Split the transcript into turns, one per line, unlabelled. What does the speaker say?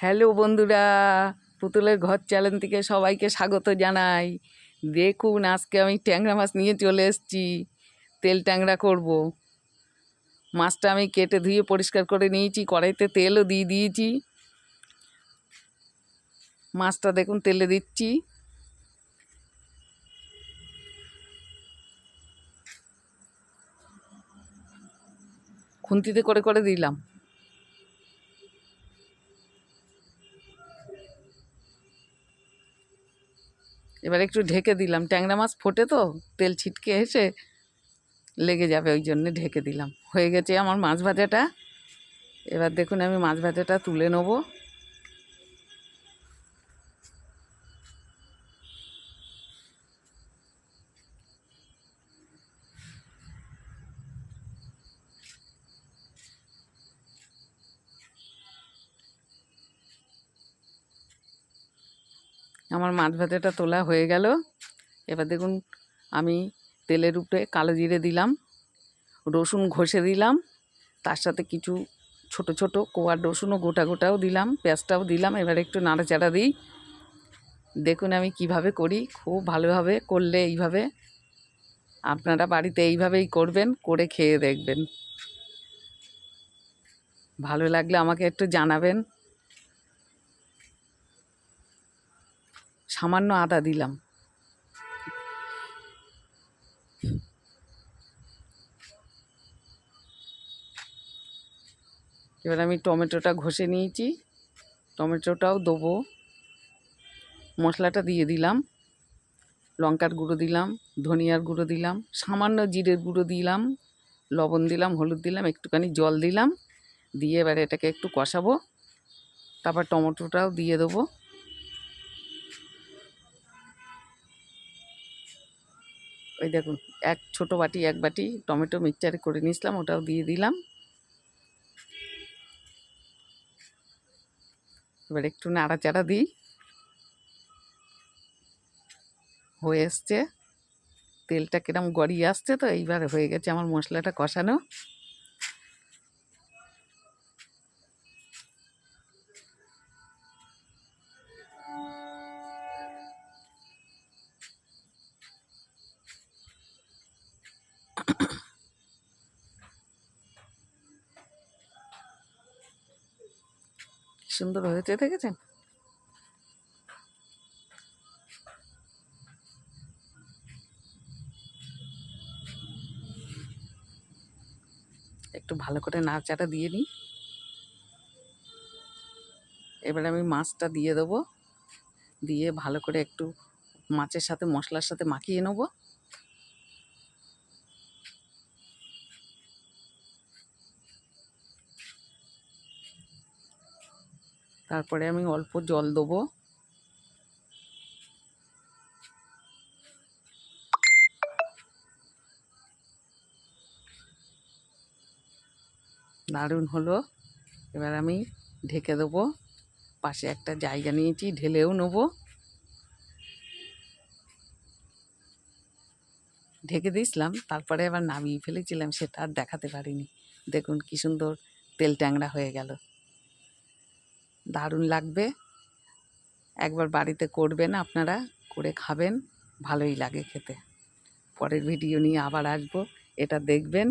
Hello বন্ধুরা, পুতুলের ঘর চ্যানেল থেকে সবাইকে স্বাগত জানাই। দেখুন, আজকে আমি ট্যাংরা মাছ নিয়ে চলে এসেছি। তেল ট্যাংরা করব। মাছটা আমি কেটে ধুয়ে পরিষ্কার করে নিয়েছি, কড়াইতে তেলও দিয়ে দিয়েছি। মাছটা দেখুন তেলে দিচ্ছি। খুন্তিতে করে করে দিলাম। এবার একটু ঢেকে দিলাম, ট্যাংরা মাছ ফোটে তো তেল ছিটকে এসে লেগে যাবে, ওই জন্য ঢেকে দিলাম। হয়ে গেছে আমার মাছ ভাজাটা। এবার দেখুন আমি মাছ ভাজাটা তুলে নেব। আমার মাছ ভাজাটা তোলা হয়ে গেল। এবার দেখুন আমি তেলের উপরে কালো জিরে দিলাম, রসুন ঘষে দিলাম, তার সাথে কিছু ছোট ছোট কোয়া রসুনও গোটা গোটাও দিলাম, পেঁয়াজটাও দিলাম। এবার একটু নাড়াচাড়া দিই। দেখুন আমি কিভাবে করি, খুব ভালোভাবে করলে এইভাবে আপনারা বাড়িতে এইভাবেই করবেন, করে খেয়ে দেখবেন। ভালো লাগলে আমাকে একটু জানাবেন। সামান্য আদা দিলাম। এবার আমি টমেটোটা ঘষে নিয়েছি, টমেটোটাও দেবো। মশলাটা দিয়ে দিলাম, লঙ্কার গুঁড়ো দিলাম, ধনিয়ার গুঁড়ো দিলাম, সামান্য জিরের গুঁড়ো দিলাম, লবণ দিলাম, হলুদ দিলাম, একটুখানি জল দিলাম। দিয়ে এবার এটাকে একটু কষাবো। তারপর টমেটোটাও দিয়ে দেবো। ওই দেখুন এক বাটি টমেটো মিক্সচার করে নিয়েছিলাম, ওটাও দিয়ে দিলাম। এবার একটু নাড়াচাড়া দিই। হয়ে এসছে, তেলটা কিরম গড়িয়ে আসছে, তো এইবার হয়ে গেছে আমার মশলাটা কষানো। কি সুন্দর হয়েছে দেখেছেন? একটু ভালো করে নাড়াচাড়া দিয়ে নিই। এবার আমি মাছটা দিয়ে দেবো, দিয়ে ভালো করে একটু মাছের সাথে মশলার সাথে মাখিয়ে নেবো। তারপরে আমি অল্প জল দেবো। দারুণ হলো। এবার আমি ঢেকে দেবো। পাশে একটা জায়গা নিয়েছি, ঢেলেও নেবো। ঢেকে দিয়েছিলাম, তারপরে আবার নামিয়ে ফেলেছিলাম, সেটা আর দেখাতে পারিনি। দেখুন কি সুন্দর তেল ট্যাংরা হয়ে গেল। দারুণ লাগবে। একবার বাড়িতে করবেন, আপনারা করে খাবেন, ভালোই লাগে খেতে। পরের ভিডিও নিয়ে আবার আসবো, এটা দেখবেন।